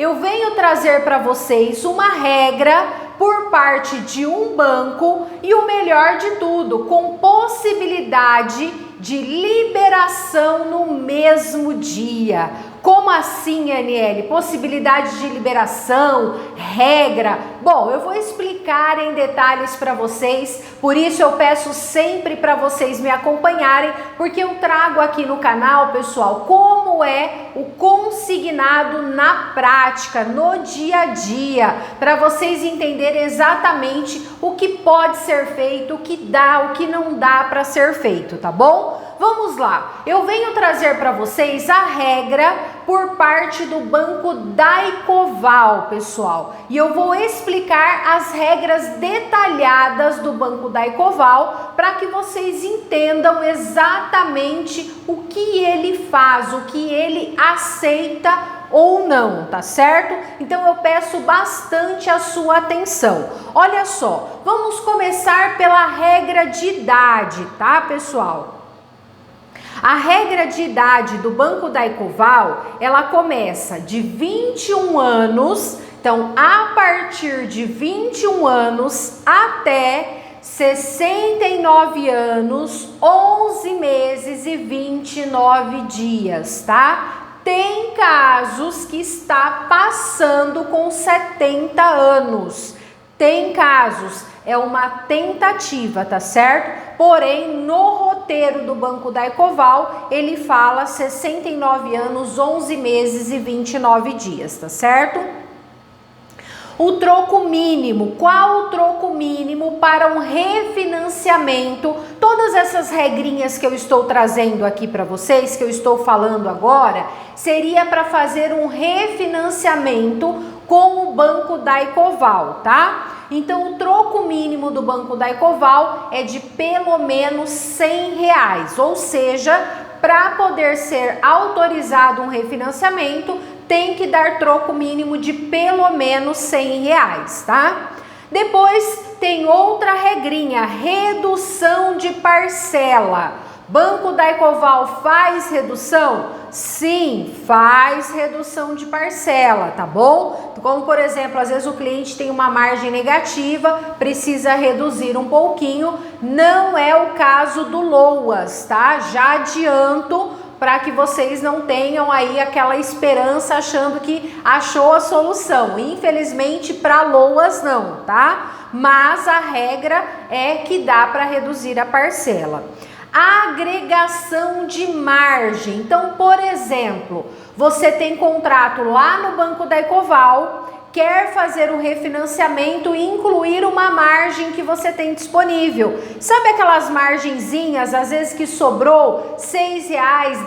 Eu venho trazer para vocês uma regra por parte de um banco e o melhor de tudo, com possibilidade de liberação no mesmo dia. Como assim, Aniele? Possibilidade de liberação, regra? Bom, eu vou explicar em detalhes para vocês, por isso eu peço sempre para vocês me acompanharem, porque eu trago aqui no canal, pessoal, como é o consignado na prática, no dia a dia, para vocês entenderem exatamente o que pode ser feito, o que dá, o que não dá para ser feito, tá bom? Vamos lá, eu venho trazer para vocês a regra por parte do Banco Daicoval, pessoal. E eu vou explicar as regras detalhadas do Banco Daicoval para que vocês entendam exatamente o que ele faz, o que ele aceita ou não, tá certo? Então eu peço bastante a sua atenção. Olha só, vamos começar pela regra de idade, tá, pessoal? A regra de idade do Banco Daicoval, ela começa de 21 anos, então a partir de 21 anos até 69 anos, 11 meses e 29 dias, tá? Tem casos que está passando com 70 anos, tem casos, é uma tentativa, tá certo? Porém, no roteiro do Banco Daicoval, ele fala 69 anos, 11 meses e 29 dias, tá certo? O troco mínimo, qual o troco mínimo para um refinanciamento? Todas essas regrinhas que eu estou trazendo aqui para vocês, que eu estou falando agora, seria para fazer um refinanciamento com o Banco Daicoval, tá? Então, o troco mínimo do Banco Daicoval é de pelo menos R$100, ou seja, para poder ser autorizado um refinanciamento, tem que dar troco mínimo de pelo menos R$100, tá? Depois tem outra regrinha, redução de parcela. Banco Daicoval faz redução? Sim, faz redução de parcela, tá bom? Como, por exemplo, às vezes o cliente tem uma margem negativa, precisa reduzir um pouquinho, não é o caso do LOAS, tá? Já adianto para que vocês não tenham aí aquela esperança achando que achou a solução. Infelizmente, para LOAS não, tá? Mas a regra é que dá para reduzir a parcela. Agregação de margem. Então, por exemplo, você tem contrato lá no Banco Daicoval, quer fazer um refinanciamento e incluir uma margem que você tem disponível. Sabe aquelas margenzinhas, às vezes que sobrou R$6,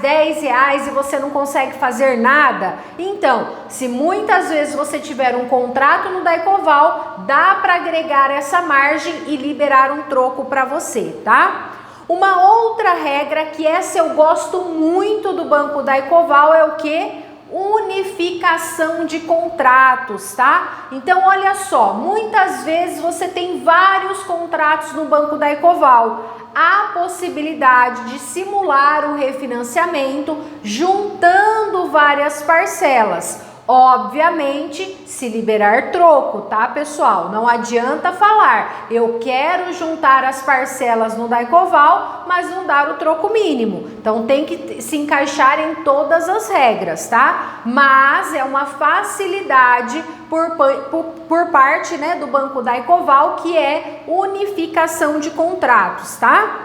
R$10 e você não consegue fazer nada? Então, se muitas vezes você tiver um contrato no Daicoval, dá para agregar essa margem e liberar um troco para você, tá? Uma outra regra, que essa eu gosto muito do Banco Daicoval, é o que? Unificação de contratos, tá? Então, olha só, muitas vezes você tem vários contratos no Banco Daicoval. Há possibilidade de simular um refinanciamento juntando várias parcelas. Obviamente, se liberar troco, tá, pessoal? Não adianta falar, eu quero juntar as parcelas no Daicoval, mas não dar o troco mínimo. Então, tem que se encaixar em todas as regras, tá? Mas é uma facilidade por parte, né, do Banco Daicoval, que é unificação de contratos, tá?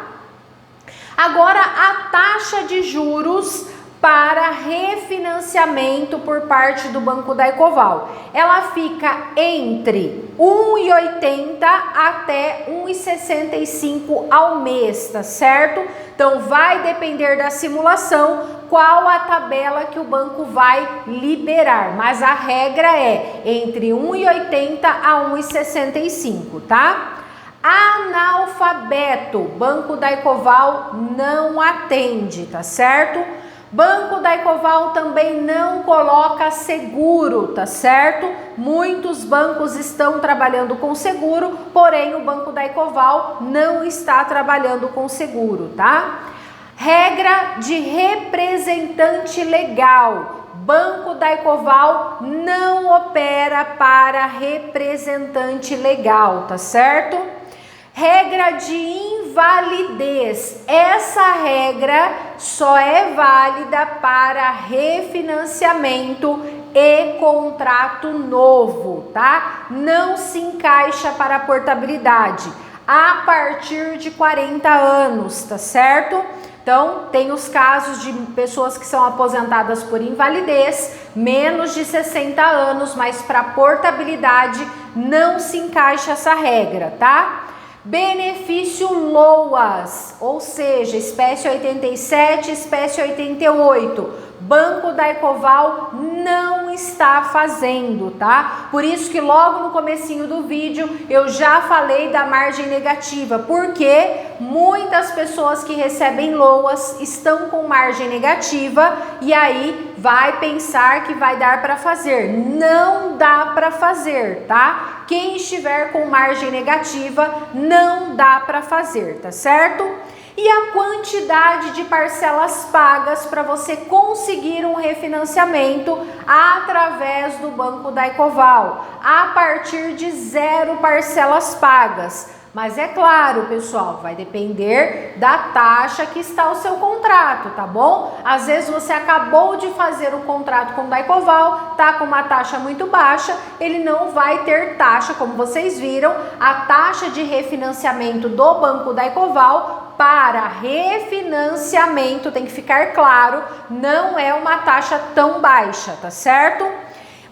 Agora, a taxa de juros para refinanciamento por parte do Banco Daicoval. Ela fica entre 1,80 até 1,65 ao mês, tá certo? Então vai depender da simulação qual a tabela que o banco vai liberar, mas a regra é entre 1,80 a 1,65, tá? Analfabeto, Banco Daicoval não atende, tá certo? Banco Daicoval também não coloca seguro, tá certo? Muitos bancos estão trabalhando com seguro, porém o Banco Daicoval não está trabalhando com seguro, tá? Regra de representante legal. Banco Daycoval não opera para representante legal, tá certo? Regra de invalidez. Essa regra só é válida para refinanciamento e contrato novo, tá? Não se encaixa para a portabilidade a partir de 40 anos, tá certo? Então, tem os casos de pessoas que são aposentadas por invalidez, menos de 60 anos, mas para portabilidade não se encaixa essa regra, tá? Benefício LOAS, ou seja, espécie 87, espécie 88. Banco Daycoval não está fazendo, tá? Por isso que logo no comecinho do vídeo eu já falei da margem negativa, porque muitas pessoas que recebem LOAS estão com margem negativa e aí vai pensar que vai dar para fazer. Não dá para fazer, tá? Quem estiver com margem negativa não dá para fazer, tá certo? E a quantidade de parcelas pagas para você conseguir um refinanciamento através do Banco Daycoval, a partir de 0 parcelas pagas. Mas é claro, pessoal, vai depender da taxa que está o seu contrato, tá bom? Às vezes você acabou de fazer o contrato com o Daycoval, tá com uma taxa muito baixa, ele não vai ter taxa, como vocês viram, a taxa de refinanciamento do Banco Daycoval para refinanciamento, tem que ficar claro, não é uma taxa tão baixa, tá certo?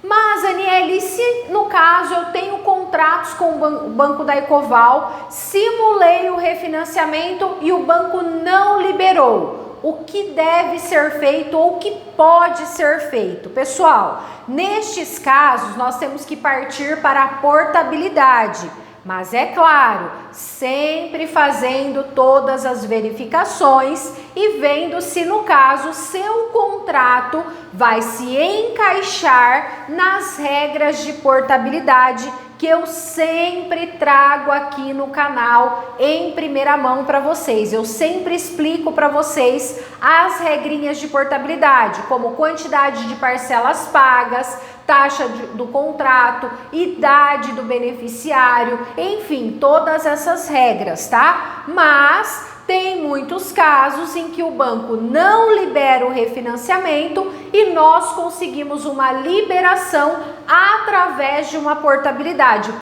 Mas, Aniele, se no caso eu tenho contratos com o Banco Daycoval, simulei o refinanciamento e o banco não liberou, o que deve ser feito ou o que pode ser feito? Pessoal, nestes casos nós temos que partir para a portabilidade. Mas é claro, sempre fazendo todas as verificações e vendo se no caso seu contrato vai se encaixar nas regras de portabilidade que eu sempre trago aqui no canal em primeira mão para vocês. Eu sempre explico para vocês as regrinhas de portabilidade, como quantidade de parcelas pagas, taxa do contrato, idade do beneficiário, enfim, todas essas regras, tá? Mas tem muitos casos em que o banco não libera o refinanciamento e nós conseguimos uma liberação através de uma portabilidade.